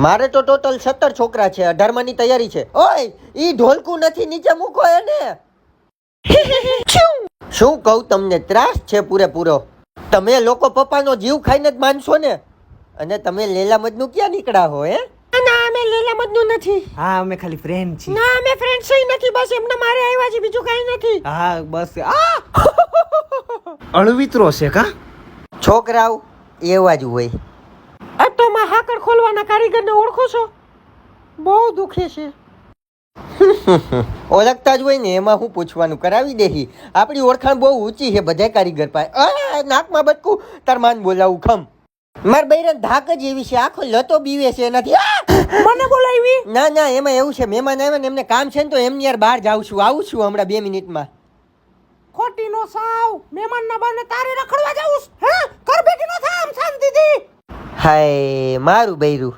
મારે તો ટોટલ 17 છોકરા છે, 18 ની તૈયારી છે. ઓય ઈ ઢોલકું નથી, નીચે મૂકો એને. શું કહું તમને, ત્રાસ છે પૂરેપૂરો. તમે લોકો પપ્પાનો જીવ ખાઈને જ માનશો ને. અને તમે લેલા મજનુ ક્યાં નીકળ્યા હો હે? ના અમે લેલા મજનુ નથી. હા અમે ખાલી ફ્રેન્ડ છીએ. ના અમે ફ્રેન્ડ્સ નથી, બસ એમને મારે આવ્યા છે, બીજું કાઈ નથી. હા બસ અળવિત્રો છે કા? છોકરાઓ એવા જ હોય. આ તો માં હાકર ખોલવાના કારીગરને ઓળખો છો? બહુ દુખે છે. ઓળખતા જ હોય ને, એમાં હું પૂછવાનું, કરાવી દેહી. આપણી ઓળખાણ બહુ ઊંચી છે બધા કારીગર પાસે. નાકમાં બટકું તાર માન બોલાવું ખમ. માર બૈરન ધાક જ એવી છે, આખો લતો બીવે છે એનાથી. મને બોલાવી? ના ના, એમાં એવું છે, મહેમાન આવે ને એમને કામ છે ને, તો એમની યાર બહાર જાઉં છું, આવું છું હમણાં 2 મિનિટમાં. ખોટી નો સાવ, મહેમાન ના બાને તારે રખડવા જાઉં હે? કર બેટી નો થામ શાંતિથી. હાય મારું બૈરું.